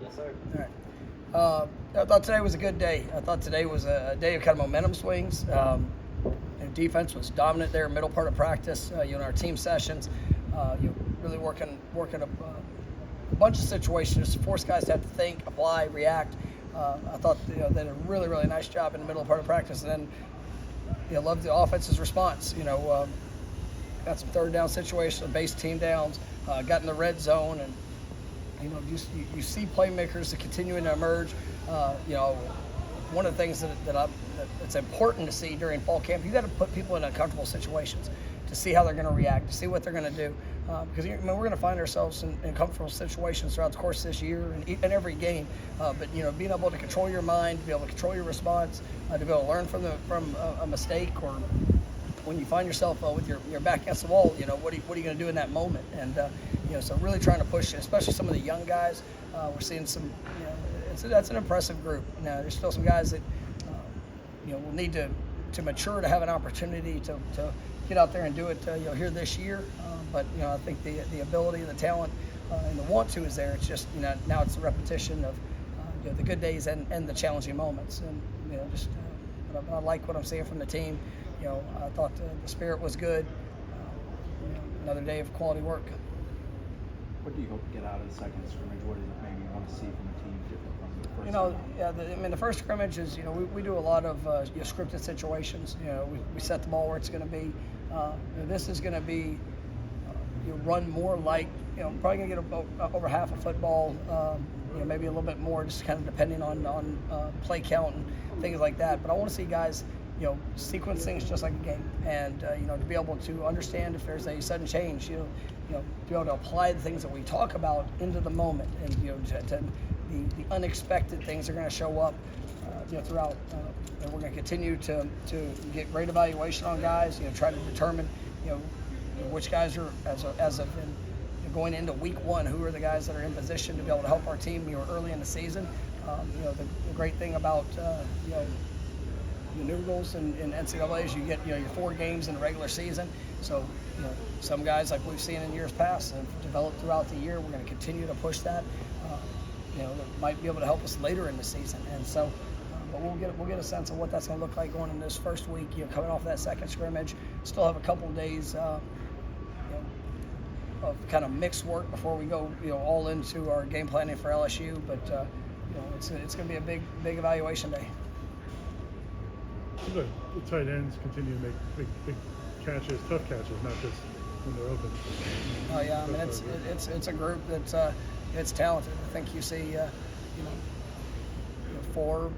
Yes, sir. All right. I thought today was a good day. I thought today was a day of kind of momentum swings. Defense was dominant there, middle part of practice. In our team sessions, really working a bunch of situations, force guys to have to think, apply, react. I thought they did a really, really nice job in the middle part of practice. And then, loved the offense's response. Got some third down situations, base team downs, got in the red zone, and you see playmakers that continuing to emerge. One of the things that's important to see during fall camp, you got to put people in uncomfortable situations to see how they're going to react, to see what they're going to do. Because we're going to find ourselves in comfortable situations throughout the course of this year and in every game. But being able to control your mind, to be able to control your response, to be able to learn from a mistake, or when you find yourself with your back against the wall, what are you going to do in that moment? And so really trying to push, especially some of the young guys. We're seeing some, that's an impressive group. Now there's still some guys that will need to mature to have an opportunity to get out there and do it here this year. But I think the ability, the talent, and the want to is there. It's just now it's the repetition of the good days and the challenging moments. And but I like what I'm seeing from the team. I thought the spirit was good. Another day of quality work. What do you hope to get out of the second scrimmage? What is it maybe you want to see from the team different from the first? The first scrimmage is, we do a lot of scripted situations. We set the ball where it's going to be. This is going to be run more like, probably going to get over half a football, maybe a little bit more, just kind of depending on play count and things like that. But I want to see guys, sequence things just like a game, and to be able to understand if there's a sudden change, to be able to apply the things that we talk about into the moment, and the unexpected things are going to show up, throughout. And we're going to continue to get great evaluation on guys, try to determine, which guys are as of going into week one, who are the guys that are in position to be able to help our team early in the season. The great thing about the new rules in NCAA is you get your 4 games in the regular season. So some guys, like we've seen in years past, have developed throughout the year. We're going to continue to push that. That might be able to help us later in the season. And so, but we'll get a sense of what that's going to look like going in this first week. Coming off that second scrimmage, still have a couple of days. Of kind of mixed work before we go, all into our game planning for LSU. But it's going to be a big evaluation day. The tight ends continue to make big catches, tough catches, not just when they're open. Oh yeah, it's a group that's it's talented. I think you see four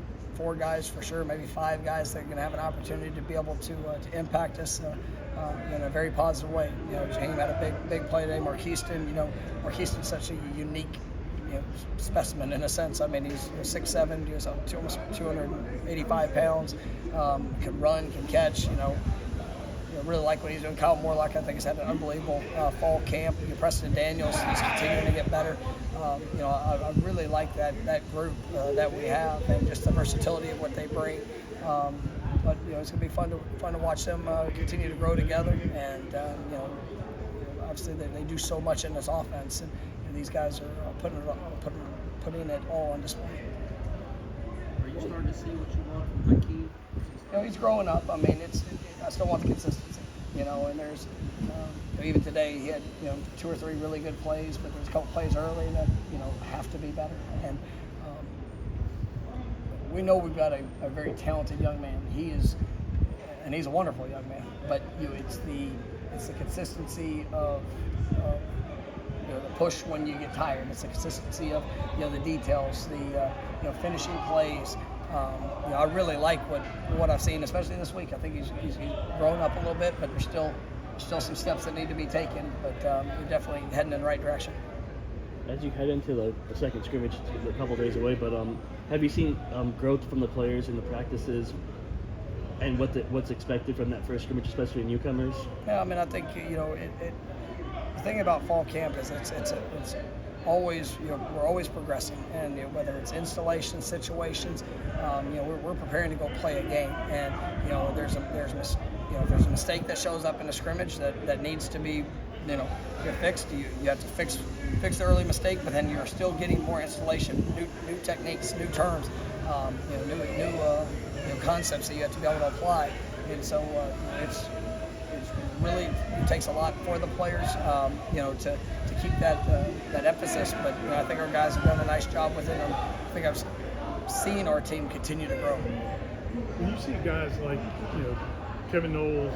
guys for sure, maybe 5 guys that are going to have an opportunity to be able to impact us in a very positive way. James had a big play today. Marquiston's such a unique specimen in a sense. I mean, he's 6'7", he's almost 285 pounds, can run, can catch. Really like what he's doing. Kyle Morlock, I think, has had an unbelievable fall camp. Preston Daniels, he's continuing to get better. I really like that group that we have, and just the versatility of what they bring. But it's going to be fun to watch them continue to grow together. And obviously they do so much in this offense, and these guys are putting it all on display. Are you starting to see what you want from Hakeem? He's growing up. I mean, I still want the consistency. And there's even today he had 2 or 3 really good plays, but there's a couple plays early that have to be better. And we know we've got a very talented young man. He's a wonderful young man. But it's the consistency of the push when you get tired. It's the consistency of the details, the finishing plays. I really like what I've seen, especially this week. I think he's grown up a little bit, but there's still some steps that need to be taken. But you're definitely heading in the right direction. As you head into the second scrimmage, a couple days away, but have you seen growth from the players in the practices, and what's expected from that first scrimmage, especially newcomers? Yeah, I think the thing about fall camp is it's always we're always progressing, and whether it's installation situations, we're preparing to go play a game, and there's a mistake that shows up in a scrimmage that needs to be get fixed. You have to fix the early mistake, but then you're still getting more installation, new techniques, new terms, new concepts that you have to be able to apply. And so it's really, it takes a lot for the players, to keep that emphasis. But I think our guys have done a nice job with it. And I think I've seen our team continue to grow. When you see guys like Kevin Knowles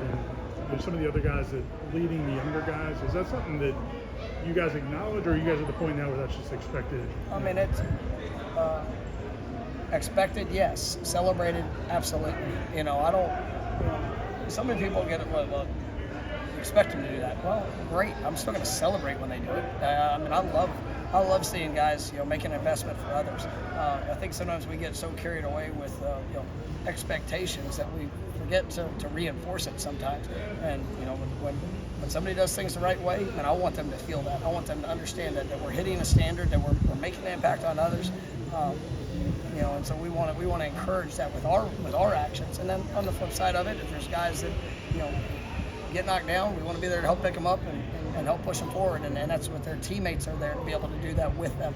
and some of the other guys that leading the younger guys, is that something that you guys acknowledge, or are you guys at the point now where that's just expected? I mean, it's expected, yes. Celebrated, absolutely. I don't. So many people get it. Well, you expect them to do that. Well, great. I'm still going to celebrate when they do it. I mean, I love seeing guys, making an investment for others. I think sometimes we get so carried away with, expectations that we forget to reinforce it sometimes. And, when somebody does things the right way, and I want them to feel that. I want them to understand that we're hitting a standard, that we're making an impact on others. And so we want to encourage that with our actions. And then on the flip side of it, if there's guys that, get knocked down, we want to be there to help pick them up and help push them forward. And that's what their teammates are there to be able to do that with them.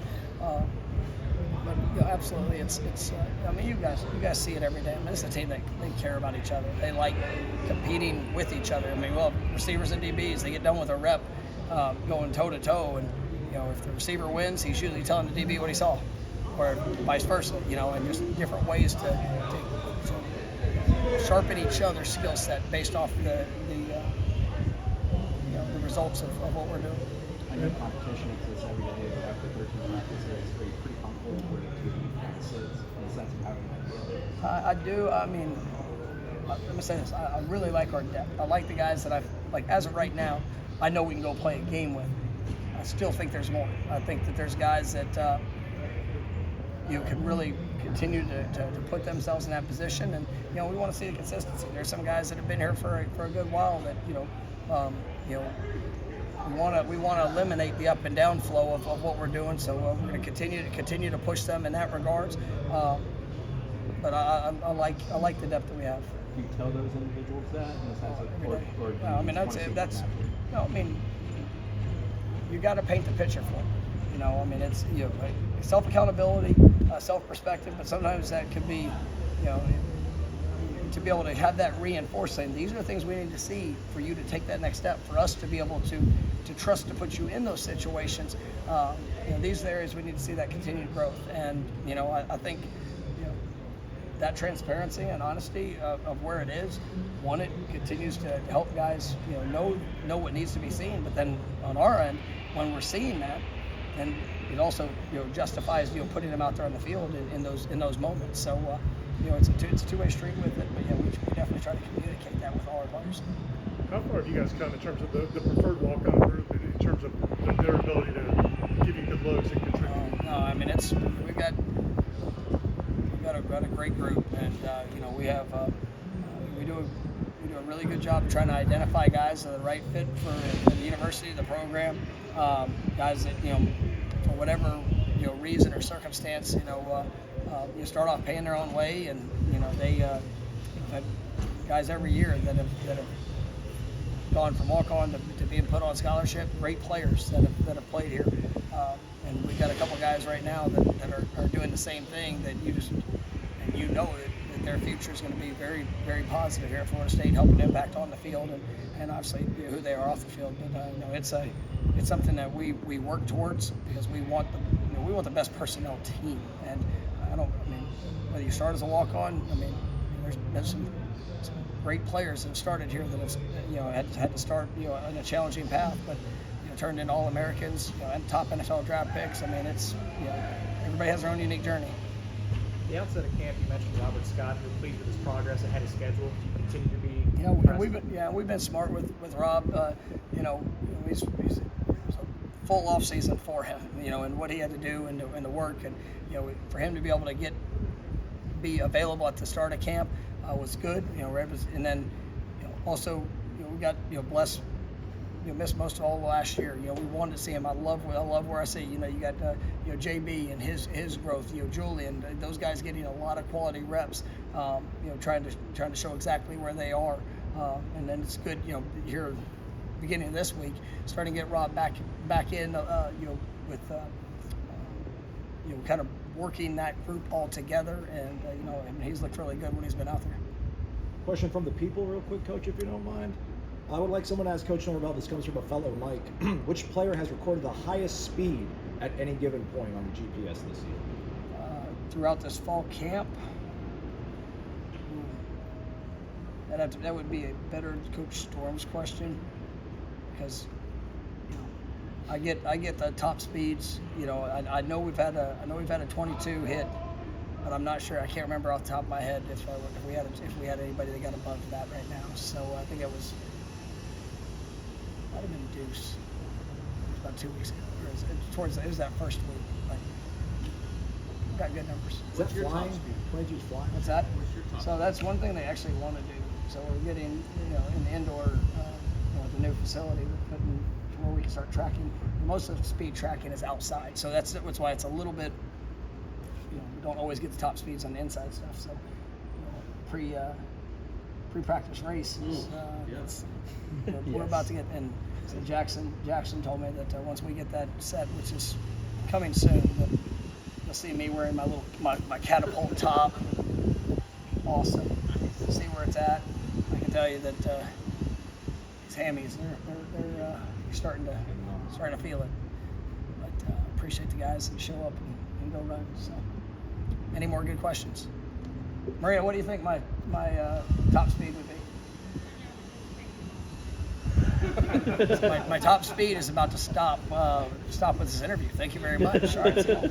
But absolutely, it's. I mean, you guys see it every day. I mean, it's a team that they care about each other. They like competing with each other. I mean, receivers and DBs, they get done with a rep, going toe to toe, and if the receiver wins, he's usually telling the DB what he saw, or vice versa. And just different ways to sharpen each other's skill set based off the results of what we're doing. I know competition exists every day, but after 13 practices, are you pretty comfortable with the team practices in the sense of having that? I do. I mean, let me say this. I really like our depth. I like the guys that as of right now, I know we can go play a game with. I still think there's more. I think that there's guys that can really continue to put themselves in that position, and we want to see the consistency. There's some guys that have been here for a good while that we want to eliminate the up and down flow of what we're doing. So we're going to continue to push them in that regards. But I like the depth that we have. Do you tell those individuals that in the sense of, or I mean, that's no. I mean, you got to paint the picture for them. I mean, it's self accountability, self perspective, but sometimes that could be, to be able to have that reinforcing. These are the things we need to see for you to take that next step. For us to be able to trust to put you in those situations. These are the areas we need to see that continued growth. And I think that transparency and honesty of where it is, one, it continues to help guys know what needs to be seen. But then on our end, when we're seeing that, and it also justifies putting them out there on the field in those moments. So it's a two-way street with it. But we definitely try to communicate that with all our players. How far have you guys come in terms of the preferred walk-on group, and in terms of their ability to give you good looks and contribute? No, I mean we've got a great group, and we have we do a really good job of trying to identify guys that are the right fit for the university, the program, guys that for whatever reason or circumstance you start off paying their own way, and they have guys every year that have gone from walk-on to being put on scholarship. Great players that have played here, and we've got a couple guys right now that are doing the same thing. That that their future is going to be very, very positive here at Florida State, helping impact on the field and obviously who they are off the field. But it's something that we work towards, because we want the best personnel team. And whether you start as a walk-on, there's some great players that have started here that have had to start on a challenging path, but turned into All-Americans and top NFL draft picks. I mean, it's everybody has their own unique journey. At the outset of camp, you mentioned Robert Scott. You're pleased with his progress ahead of schedule. Do you continue to be? We've been smart with Rob. He's a full off season for him. And what he had to do and the work, and for him to be able to be available at the start of camp was good. And then also we got blessed. Missed most of all of last year. We wanted to see him. I love where I see. You got JB and his growth. Julian, those guys getting a lot of quality reps. Trying to show exactly where they are. And then it's good. Here, beginning of this week, starting to get Rob back in, with kind of working that group all together, and he's looked really good when he's been out there. Question from the people, real quick, Coach, if you don't mind. I would like someone to ask Coach Norvell. This comes from a fellow Mike. Which player has recorded the highest speed at any given point on the GPS this year? Throughout this fall camp, that would be a better Coach Storm's question, because I get the top speeds. I know we've had a 22 hit, but I'm not sure. I can't remember off the top of my head if we had anybody that got above that right now. So I think it might have been Deuce. It was about 2 weeks ago. It was that first week. Like, got good numbers. Is that What's your top flying? speed? 22's flying? What's that? What's your top So that's one thing they actually want to do. So we're getting, in the indoor, the new facility, we're putting to where we can start tracking. Most of the speed tracking is outside, so that's why it's a little bit. We don't always get the top speeds on the inside stuff. So pre-practice races. Yes. We're about to get, and so Jackson told me that once we get that set, which is coming soon, that you'll see me wearing my catapult top. Awesome. See where it's at. I can tell you that these hammies, they're starting to feel it. But appreciate the guys that show up and go run. So, any more good questions? Maria, what do you think my top speed would be? My top speed is about to stop with this interview. Thank you very much. All right, so.